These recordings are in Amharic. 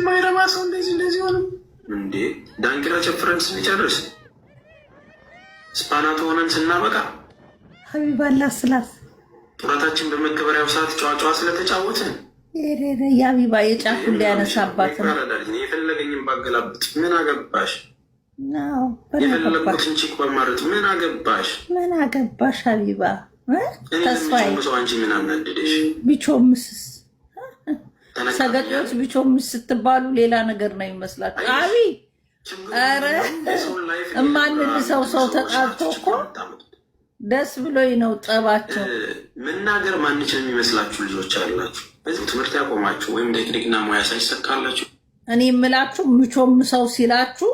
ማይረባ ሰው እንደዚህ ሆነ እንዴ? ዳንኪራ ጨፍረን ስንጨርስ ስፓናት ሆነን ስናበቃ ሀቢባ ላስላስ ጡረታችን በመከበሪያው ሰዓት ጨዋጨዋ ስለተጫወትን የሀቢባ የጫፉ ሊያነሳባት ነው። የፈለገኝም ባገላብጥ ምን አገባሽ? የፈለጉትን ቺክ በማረት ምን አገባሽ? ምን አገባሽ ሀቢባ? ተስፋዬ ሰው አንቺ ምን አናደደሽ? ቢቾምስስ ሰገጤዎች ቢቾምስ ስትባሉ ሌላ ነገር ነው ይመስላችሁ? አቢ ኧረ እማንልሰው ሰው ተጣልቶ እኮ ደስ ብሎኝ ነው ጠባቸው። መናገር ማንችል የሚመስላችሁ ልጆች አላችሁ። በዚህ ትምህርት ያቆማችሁ ወይም ቴክኒክና ሙያ ሳይሰካላችሁ እኔ የምላችሁ ምቾም ሰው ሲላችሁ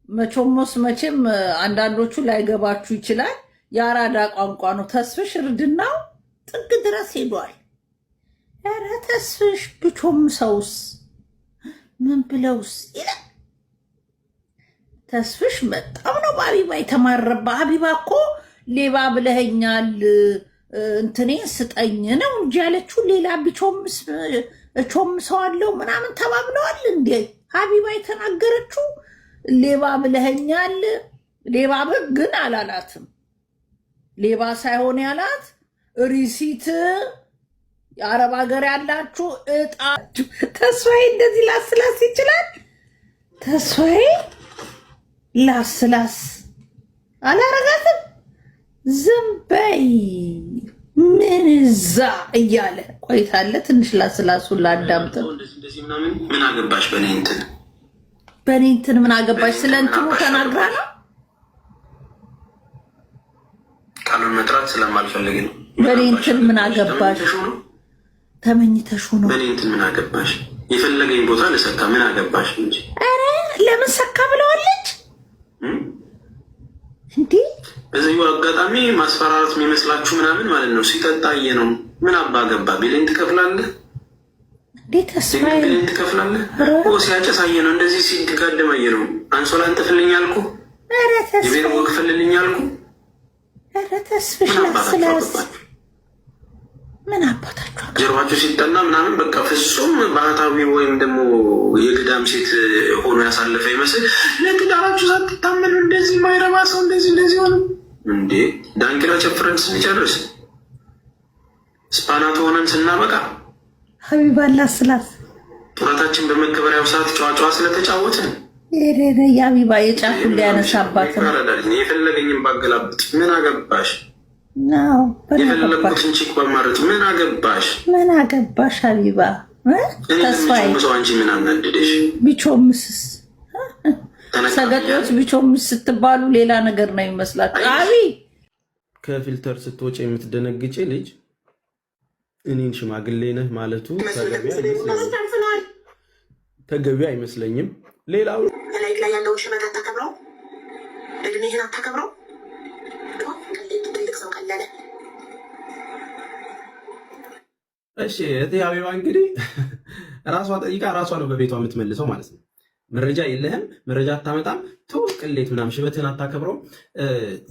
መቾሞስ መቼም አንዳንዶቹ ላይገባችሁ ይችላል። የአራዳ ቋንቋ ነው። ተስፍሽ እርድናው ጥግ ድረስ ሄዷል። ኧረ ተስፍሽ ብቾም ሰውስ ምን ብለውስ ይላል። ተስፍሽ በጣም ነው በሀቢባ የተማረባ። ሀቢባ እኮ ሌባ ብለኸኛል እንትኔን ስጠኝ ነው እንጂ ያለችው ሌላ ቢቾም ሰው አለው ምናምን ተባብለዋል እንዴ? ሀቢባ የተናገረችው ሌባ ብለኸኛል። ሌባ ግን አላላትም። ሌባ ሳይሆን ያላት ሪሲት የአረብ ሀገር ያላችሁ እጣ። ተስፋዬ እንደዚህ ላስላስ ይችላል። ተስፋዬ ላስላስ አላረጋትም። ዝም በይ ምን እዛ እያለ ቆይታለ። ትንሽ ላስላሱን ላዳምጥ። ምን አገባሽ በኔ እንትን ምን አገባሽ? ስለ እንትኑ ተናግራ ነው። ቃሉን መጥራት ስለማልፈልግ ነው። በኔ እንትን ምን አገባሽ? ተመኝተሹ ነው። በኔ እንትን ምን አገባሽ? የፈለገኝ ቦታ ለሰካ ምን አገባሽ እንጂ። ኧረ ለምን ሰካ ብለዋለች እንዴ? በዚሁ አጋጣሚ ማስፈራራት የሚመስላችሁ ምናምን ማለት ነው። ሲጠጣየ ነው ምን አባ ገባ ቢለኝ ትከፍላለህ እንዴ? ተስፋዬ ቢለኝ ትከፍላለህ። ሲያጨሳየ ነው እንደዚህ ሲጋደማየ ነው። አንሶላ እንጥፍልኝ አልኩ። ኧረ ተስፋዬ የቤት ወክፈልልኝ አልኩ። ኧረ ተስፍሽ ላስላስ ምን አባታችሁ ጀርባችሁ ሲጠና ምናምን በቃ ፍጹም ባህታዊ ወይም ደግሞ የግዳም ሴት ሆኖ ያሳለፈ ይመስል ለትዳራችሁ ሳትታመኑ እንደዚህ ማይረባ ሰው እንደዚህ ሆነ እንዴ? ዳንኪራ ጨፍረን ስንጨርስ ስፓናት ሆነን ስናበቃ ሀቢባ ላስላስ ጡረታችን በመከበሪያው ሰዓት ጨዋጨዋ ስለተጫወትን የሀቢባ የጫፉ ሊያነሳባት ነው። የፈለገኝም ባገላብጥ ምን አገባሽ? የፈለጉትን ቺክ በማረት ምን አገባሽ? ምን አገባሽ ሀቢባ? ተስፋዬ ሰው አንቺ ምን አናደደሽ? ቢቾምስስ ሰገጤዎች ቢቾምስ ስትባሉ ሌላ ነገር ነው ይመስላችሁ? አቢ ከፊልተር ስትወጪ የምትደነግጪ ልጅ እኔን ሽማግሌ ነህ ማለቱ ተገቢ አይመስለኝም። ሌላው ላይክ ላይ ያለውን ሽበት አታከብረው፣ እድሜህን አታከብረው። ትልቅ ሰው ቀለለ። እሺ እህቴ ሀቢባ እንግዲህ ራሷ ጠይቃ ራሷ ነው በቤቷ የምትመልሰው ማለት ነው። መረጃ የለህም፣ መረጃ አታመጣም፣ ተው ቅሌት ምናምን ሽበትህን አታከብረው።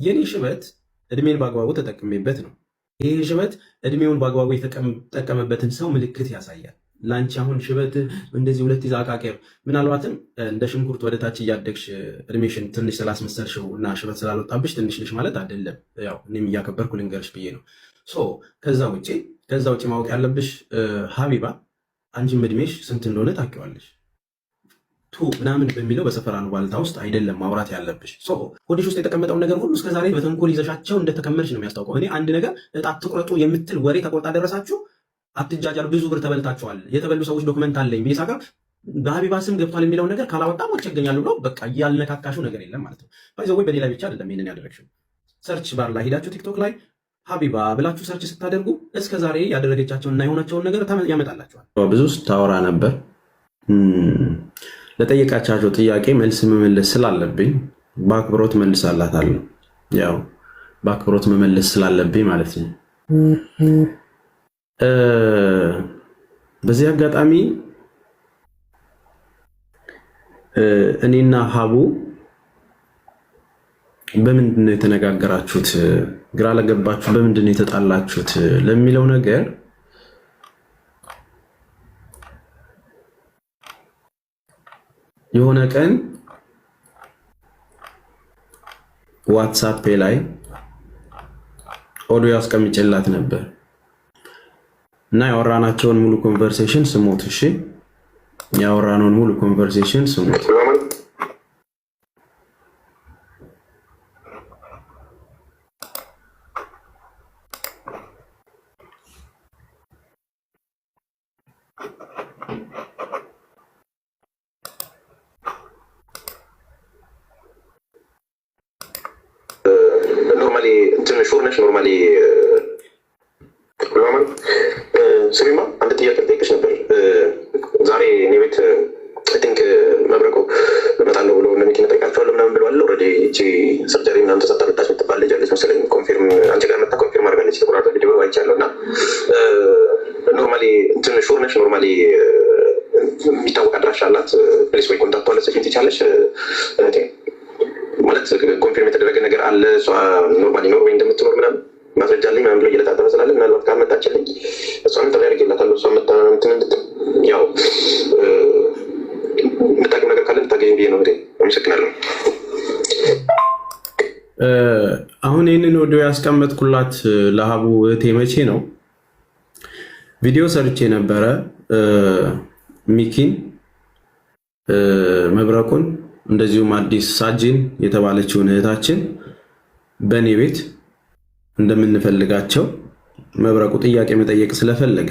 የኔ ሽበት እድሜን በአግባቡ ተጠቅሜበት ነው። ይህ ሽበት እድሜውን በአግባቡ የተጠቀመበትን ሰው ምልክት ያሳያል። ለአንቺ አሁን ሽበት እንደዚህ ሁለት ይዛ አቃቄር ምናልባትም እንደ ሽንኩርት ወደ ታች እያደግሽ እድሜሽን ትንሽ ስላስመሰልሽው እና ሽበት ስላልወጣብሽ ትንሽ ነሽ ማለት አይደለም። ያው እኔም እያከበርኩ ልንገርሽ ብዬ ነው። ከዛ ውጭ ማወቅ ያለብሽ ሀቢባ አንቺም እድሜሽ ስንት እንደሆነ ታውቂዋለሽ። ምናምን በሚለው በሰፈራ ባልታ ውስጥ አይደለም ማውራት ያለብሽ። ሆድሽ ውስጥ የተቀመጠውን ነገር ሁሉ እስከዛሬ በተንኮል ይዘሻቸው እንደተከመርሽ ነው የሚያስታውቀው። እኔ አንድ ነገር እጣት ትቁረጡ የምትል ወሬ ተቆርጣ ደረሳችሁ፣ አትጃጃሉ፣ ብዙ ብር ተበልታችኋል፣ የተበሉ ሰዎች ዶክመንት አለኝ ቤሳ ጋር በሀቢባ ስም ገብቷል የሚለው ነገር ካላወጣ ሞት ይገኛሉ ብሎ በቃ ያልነካካሹ ነገር የለም ማለት ነው። ባይዘወይ በሌላ ብቻ አይደለም ይሄንን ያደረግሽው። ሰርች ባር ላይ ሄዳችሁ ቲክቶክ ላይ ሀቢባ ብላችሁ ሰርች ስታደርጉ እስከዛሬ ያደረገቻቸውንና የሆናቸውን ነገር ያመጣላችኋል። ብዙ ስታወራ ነበር። ለጠየቃቻቸው ጥያቄ መልስ መመለስ ስላለብኝ በአክብሮት መልሳላታለሁ። ያው በአክብሮት መመለስ ስላለብኝ ማለት ነው። በዚህ አጋጣሚ እኔና ሀቡ በምንድን ነው የተነጋገራችሁት? ግራ ለገባችሁ በምንድን ነው የተጣላችሁት ለሚለው ነገር የሆነ ቀን ዋትስአፕ ላይ ኦዲዮ አስቀምጬላት ነበር እና ያወራናቸውን ሙሉ ኮንቨርሴሽን ስሙት። እሺ ያወራነውን ሙሉ ኮንቨርሴሽን ስሙት። ኖርማሊ ስሚማ አንድ ጥያቄ ልጠይቅሽ ነበር። ዛሬ እኔ ቤት አይ ቲንክ መብረቁ እመጣለሁ ብሎ እነ ሚኪን እጠይቃቸዋለሁ ምናምን ብለዋል። ኦልሬዲ እቺ ሰርጀሪ ምናምን ተሰጣ መጣች የምትባል ልጅ አለች መሰለኝ። ኮንፊርም አንቺ ጋር መጣ ኮንፊርም አድርጋለች። ተቆራርጦ ቪዲዮ አይቻለሁ እና ኖርማሊ እንትን ሹር ነሽ ኖርማሊ የሚታወቅ አድራሻ አላት። ፕሊስ ወይ ኮንታክት አለ ሰፊት ይቻለሽ ማለት ኮንፊርም የተደረገ ነገር አለ። እሷ ኖርማሊ ኖርዌይ እንደምትኖር ምናምን ማስረጃ አለኝ ምናምን ብሎ እየለጣጠፈ ስላለ ምናልባት ካመጣችልኝ እሷን ጥሪ አድርጌላታለሁ። እሷ መጣ እንትን እንድትል ያው የምታውቂው ነገር ካለ እንድታገኝ ብዬ ነው። እንግዲህ አመሰግናለሁ። አሁን ይህንን ወዲያው ያስቀመጥኩላት ለሀቡ እህቴ መቼ ነው ቪዲዮ ሰርቼ ነበረ ሚኪን መብረቁን እንደዚሁም አዲስ ሳጂን የተባለችውን እህታችን በእኔ ቤት እንደምንፈልጋቸው መብረቁ ጥያቄ መጠየቅ ስለፈለገ፣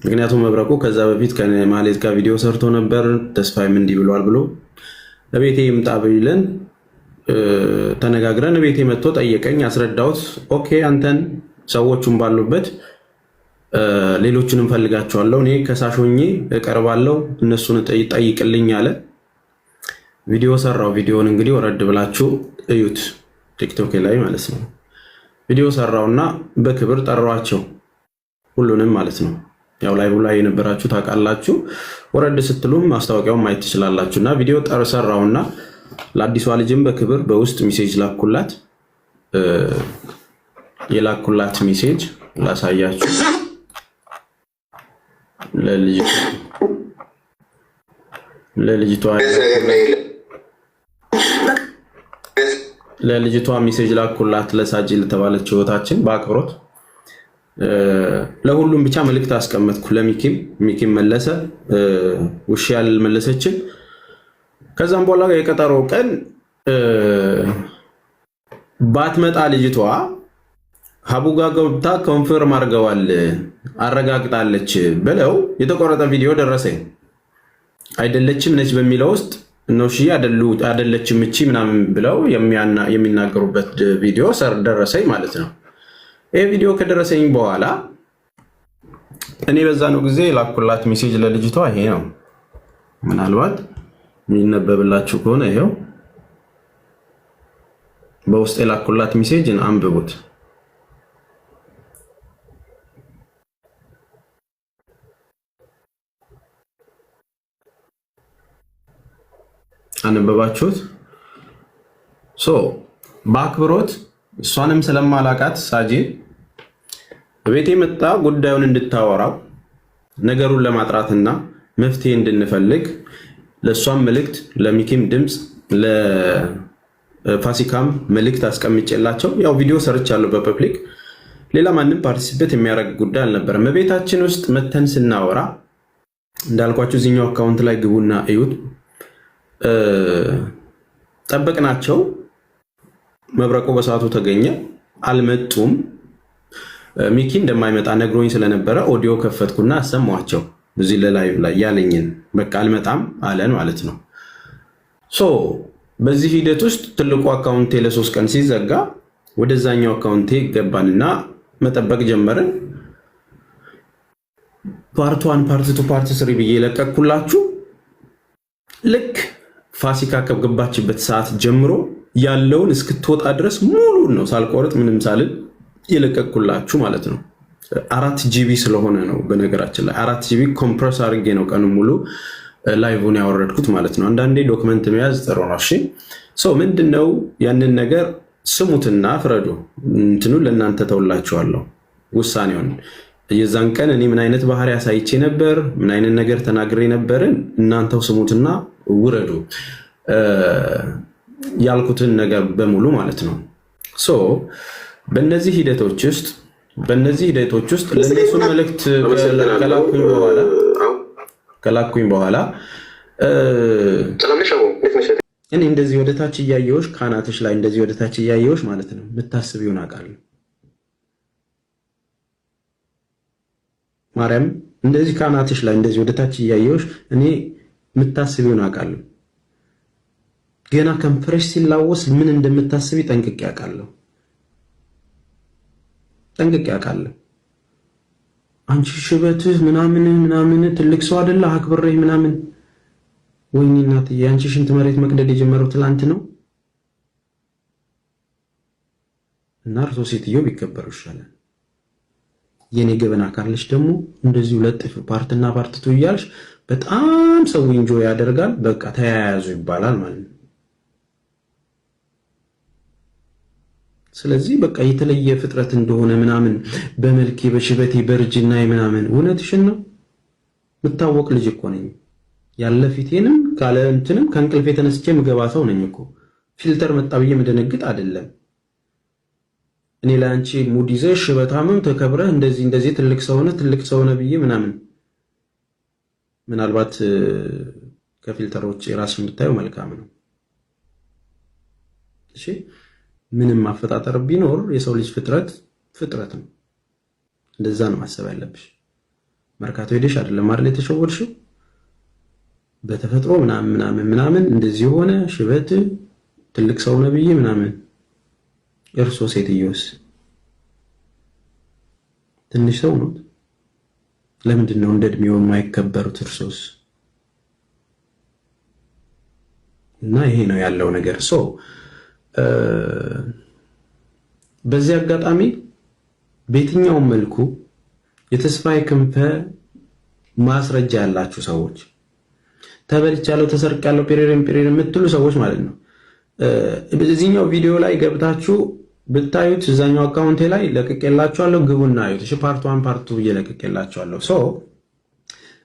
ምክንያቱም መብረቁ ከዛ በፊት ከማሌት ጋር ቪዲዮ ሰርቶ ነበር። ተስፋዬም እንዲህ ብሏል ብሎ ቤቴ ይምጣ ብለን ተነጋግረን ቤቴ መጥቶ ጠየቀኝ፣ አስረዳሁት። ኦኬ አንተን ሰዎቹን ባሉበት ሌሎቹንም ፈልጋቸዋለሁ፣ እኔ ከሳሽ ሆኜ እቀርባለሁ፣ እነሱን ጠይቅልኝ አለ። ቪዲዮ ሰራው። ቪዲዮውን እንግዲህ ወረድ ብላችሁ እዩት፣ ቲክቶክ ላይ ማለት ነው። ቪዲዮ ሰራውና በክብር ጠራዋቸው ሁሉንም ማለት ነው። ያው ላይቭ ላይ የነበራችሁ ታውቃላችሁ፣ ወረድ ስትሉም ማስታወቂያውን ማየት ትችላላችሁ። እና ቪዲዮ ሰራውና ለአዲሷ ልጅም በክብር በውስጥ ሜሴጅ ላኩላት። የላኩላት ሜሴጅ ላሳያችሁ። ለልጅቷ ሜሴጅ ላኩላት፣ ለሳጂ ለተባለችው እህታችን በአክብሮት ለሁሉም ብቻ መልእክት አስቀመጥኩ። ለሚኪም መለሰ፣ ውሽ ያልመለሰችም። ከዛም በኋላ የቀጠሮ ቀን ባትመጣ ልጅቷ ሀቡ ጋር ገብታ ኮንፈርም አድርገዋል አረጋግጣለች ብለው የተቆረጠ ቪዲዮ ደረሰኝ። አይደለችም ነች በሚለው ውስጥ እነሺ አይደለችም እቺ ምናምን ብለው የሚናገሩበት ቪዲዮ ደረሰኝ ማለት ነው። ይሄ ቪዲዮ ከደረሰኝ በኋላ እኔ በዛ ነው ጊዜ ላኩላት ሜሴጅ ለልጅቷ ይሄ ነው። ምናልባት የሚነበብላችሁ ከሆነ ይሄው በውስጥ ላኩላት ሜሴጅን አንብቡት። አነበባችሁት? በአክብሮት እሷንም ስለማላቃት ሳጂ በቤቴ መጣ ጉዳዩን እንድታወራው ነገሩን ለማጥራትና መፍትሄ እንድንፈልግ ለእሷም መልእክት ለሚኪም ድምፅ ለፋሲካም መልእክት አስቀምጬላቸው ያው ቪዲዮ ሰርቻለሁ በፐብሊክ። ሌላ ማንም ፓርቲሲፔት የሚያደርግ ጉዳይ አልነበረም። በቤታችን ውስጥ መተን ስናወራ እንዳልኳችሁ እዚህኛው አካውንት ላይ ግቡና እዩት። ጠበቅናቸው። መብረቁ በሰዓቱ ተገኘ፣ አልመጡም። ሚኪ እንደማይመጣ ነግሮኝ ስለነበረ ኦዲዮ ከፈትኩና አሰማቸው እዚህ ለላይቭ ላይ ያለኝን። በቃ አልመጣም አለን ማለት ነው። በዚህ ሂደት ውስጥ ትልቁ አካውንቴ ለ3 ቀን ሲዘጋ ወደዛኛው አካውንቴ ገባንና መጠበቅ ጀመርን። ፓርት 1 ፓርት 2 ፓርት 3 ብዬ ለቀቅኩላችሁ። ልክ ፋሲካ ከገባችበት ሰዓት ጀምሮ ያለውን እስክትወጣ ድረስ ሙሉን ነው ሳልቆርጥ ምንም ሳልል የለቀቅኩላችሁ ማለት ነው። 4 ጂቢ ስለሆነ ነው። በነገራችን ላይ 4 ጂቢ ኮምፕረስ አድርጌ ነው ቀኑ ሙሉ ላይቭን ያወረድኩት ማለት ነው። አንዳንዴ ዶክመንት መያዝ ጥሩ ነው። እሺ ምንድነው ያንን ነገር ስሙትና ፍረዱ። እንትኑ ለእናንተ ተውላችኋለሁ ውሳኔውን። የዛን ቀን እኔ ምን አይነት ባህሪ አሳይቼ ነበር፣ ምን አይነት ነገር ተናግሬ ነበርን እናንተው ስሙትና ውረዱ ያልኩትን ነገር በሙሉ ማለት ነው። ሶ በእነዚህ ሂደቶች ውስጥ ለነሱ መልእክት ከላኩኝ በኋላ እኔ እንደዚህ ወደ ታች እያየሁሽ ካናትሽ ላይ እንደዚህ ወደ ታች እያየሁሽ ማለት ነው የምታስቢውን አውቃለሁ። ማርያም እንደዚህ ካናትሽ ላይ እንደዚህ ወደ ታች እያየሁሽ እኔ የምታስቢውን አውቃለሁ። ገና ከንፈርሽ ሲላወስ ምን እንደምታስቢ ጠንቅቄ አውቃለሁ። አንቺ ሽበትህ ምናምን ትልቅ ሰው አይደለ አክብሬህ ምናምን። ወይኔ እናትዬ አንቺ ሽንት መሬት መቅደድ የጀመረው ትላንት ነው። እና እርሶ ሴትዮ ቢከበሩ ይሻላል። የኔ ገበና ካለሽ ደግሞ እንደዚሁ ለጥፍ ፓርትና ፓርትቱ እያልሽ በጣም ሰው ኢንጆይ ያደርጋል። በቃ ተያያዙ ይባላል ማለት ነው። ስለዚህ በቃ የተለየ ፍጥረት እንደሆነ ምናምን በመልኬ በሽበቴ በርጅናዬ ምናምን እውነትሽን ነው። የምታወቅ ልጅ እኮ ነኝ። ያለ ፊቴንም ካለ እንትንም ከእንቅልፍ የተነስቼ ምገባ ሰው ነኝ እኮ። ፊልተር መጣ ብዬ መደነግጥ አይደለም። እኔ ለአንቺ ሙድ ይዘሽ ሽበታምም ተከብረህ እንደዚህ ትልቅ ሰው ነህ ብዬ ምናምን ምናልባት ከፊልተሮች የራስሽን ብታየው መልካም ነው። እሺ ምንም ማፈጣጠር ቢኖር የሰው ልጅ ፍጥረት ነው። እንደዛ ነው ማሰብ ያለብሽ። መርካቶ ሄደሽ አይደለም አይደል የተሸወድሽው? በተፈጥሮ ምናምን እንደዚህ ሆነ ሽበት ትልቅ ሰው ነው ብዬ ምናምን። እርሶ ሴትዮስ ትንሽ ሰው ነው? ለምንድን ነው እንደ እድሜው የማይከበሩት እርሶስ? እና ይሄ ነው ያለው ነገር። በዚህ አጋጣሚ በየትኛውም መልኩ የተስፋዬ ክንፈ ማስረጃ ያላችሁ ሰዎች ተበልቻለሁ፣ ተሰርቄያለሁ፣ ፔሬሬን የምትሉ ሰዎች ማለት ነው በዚህኛው ቪዲዮ ላይ ገብታችሁ ብታዩት እዛኛው አካውንቴ ላይ ለቅቄላችኋለሁ። ግቡና አዩት። እሺ ፓርት 1 ፓርት 2 እየለቅቄላችኋለሁ።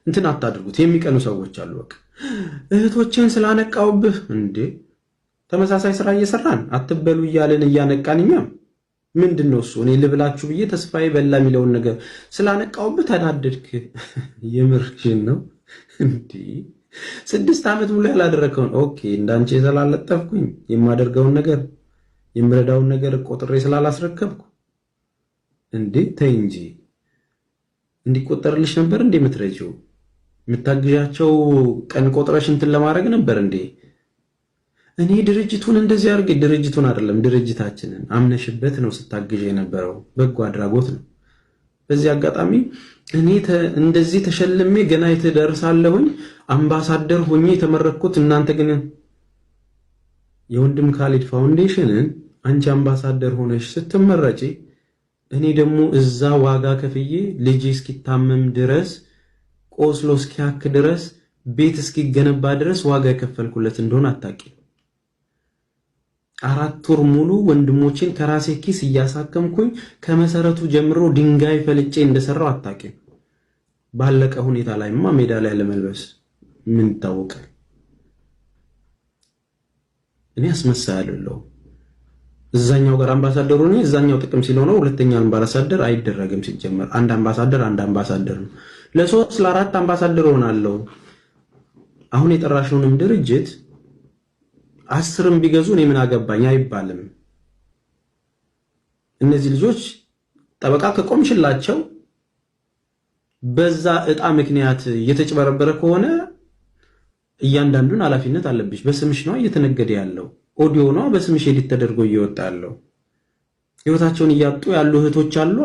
እንትን አታድርጉት። የሚቀኑ ሰዎች አሉ። በቃ እህቶችን ስላነቃውብህ እንዴ ተመሳሳይ ስራ እየሰራን አትበሉ እያለን እያነቃን እኛም ምንድነው እሱ እኔ ልብላችሁ ብዬ ተስፋዬ በላ የሚለውን ነገር ስላነቃውብህ ተናደድክ? የምርሽን ነው እንዴ? 6 ዓመት ሙሉ ያላደረከውን ኦኬ እንዳንቺ ስላልለጠፍኩኝ የማደርገውን ነገር የምረዳውን ነገር ቆጥሬ ስላላስረከብኩ እንዴ ተይ እንጂ እንዲቆጠርልሽ ነበር እንዴ የምትረጂው? የምታግዣቸው ቀን ቆጥረሽ እንትን ለማድረግ ነበር እንዴ? እኔ ድርጅቱን እንደዚህ አድርጌ ድርጅቱን አይደለም ድርጅታችንን አምነሽበት ነው ስታግዥ የነበረው። በጎ አድራጎት ነው። በዚህ አጋጣሚ እኔ እንደዚህ ተሸልሜ ገና የተደርሳለሁኝ አምባሳደር ሆኜ የተመረኩት፣ እናንተ ግን የወንድም ካሊድ ፋውንዴሽንን አንቺ አምባሳደር ሆነሽ ስትመረጪ እኔ ደግሞ እዛ ዋጋ ከፍዬ ልጅ እስኪታመም ድረስ ቆስሎ እስኪያክ ድረስ ቤት እስኪገነባ ድረስ ዋጋ የከፈልኩለት እንደሆነ አታቂ። 4 ወር ሙሉ ወንድሞቼን ከራሴ ኪስ እያሳከምኩኝ ከመሰረቱ ጀምሮ ድንጋይ ፈልጬ እንደሰራው አታቂ። ባለቀ ሁኔታ ላይማ ሜዳ ላይ ለመልበስ ምን ይታወቃል? እኔ አስመሳይ አይደለሁም። እዛኛው ጋር አምባሳደሩ ነኝ፣ እዛኛው ጥቅም ሲሆነው ሁለተኛ አምባሳደር አይደረግም። ሲጀመር አንድ አምባሳደር ነው። ለ3 ለ4 አምባሳደር ሆናለሁ። አሁን የጠራሽውንም ድርጅት 10ም ቢገዙ እኔ ምን አገባኝ አይባልም። እነዚህ ልጆች ጠበቃ ከቆምሽላቸው በዛ እጣ ምክንያት እየተጭበረበረ ከሆነ እያንዳንዱን ኃላፊነት አለብሽ። በስምሽ ነው እየተነገደ ያለው። ኦዲዮ ነው በስምሽ ኤዲት ተደርጎ እየወጣ ያለው። ህይወታቸውን እያጡ ያሉ እህቶች አሉ።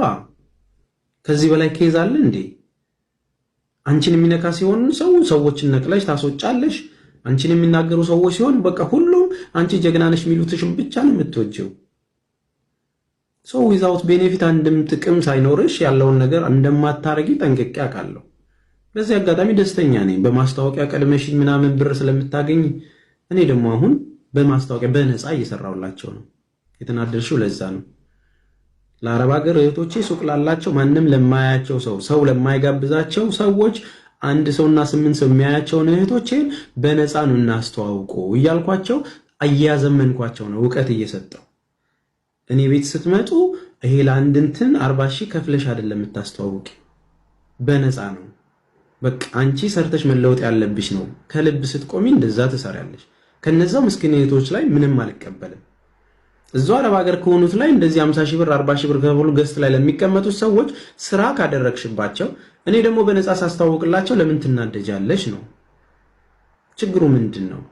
ከዚህ በላይ ኬዝ አለ እንዴ? አንቺን የሚነካ ሲሆን ሰዎችን ነቅለሽ ታስወጫለሽ። አንቺን የሚናገሩ ሰዎች ሲሆን በቃ ሁሉም አንቺ ጀግና ነሽ የሚሉትሽም ብቻ ነው የምትወጂው። ዊዛውት ቤኔፊት አንድም ጥቅም ሳይኖርሽ ያለውን ነገር እንደማታረጊ ጠንቅቄ አውቃለሁ። በዚህ አጋጣሚ ደስተኛ ነኝ። በማስታወቂያ ቀድመሽኝ ምናምን ብር ስለምታገኝ እኔ ደግሞ አሁን በማስታወቂያ በነፃ እየሰራሁላቸው ነው። የተናደድሽው ለዛ ነው። ለአረብ ሀገር እህቶቼ ሱቅ ላላቸው ማንም ለማያቸው ሰው ለማይጋብዛቸው ሰዎች አንድ ሰውና 8 ሰው የሚያያቸውን እህቶቼን በነፃ ነው እናስተዋውቁ እያልኳቸው እያዘመንኳቸው ነው፣ እውቀት እየሰጠው። እኔ ቤት ስትመጡ ይሄ ለአንድ እንትን 40 ሺህ ከፍለሽ አይደለም የምታስተዋውቂ፣ በነፃ ነው። በቃ አንቺ ሰርተሽ መለወጥ ያለብሽ ነው። ከልብ ስትቆሚ እንደዛ ትሰሪያለሽ። ከነዛው ምስኪን እህቶች ላይ ምንም አልቀበልም። እዛው አረብ ሀገር ከሆኑት ላይ እንደዚህ 50 ሺህ ብር 40 ሺህ ብር ከፍሎ ገስት ላይ ለሚቀመጡት ሰዎች ስራ ካደረግሽባቸው እኔ ደግሞ በነፃ ሳስተዋውቅላቸው ለምን ትናደጃለሽ ነው ችግሩ? ምንድን ነው?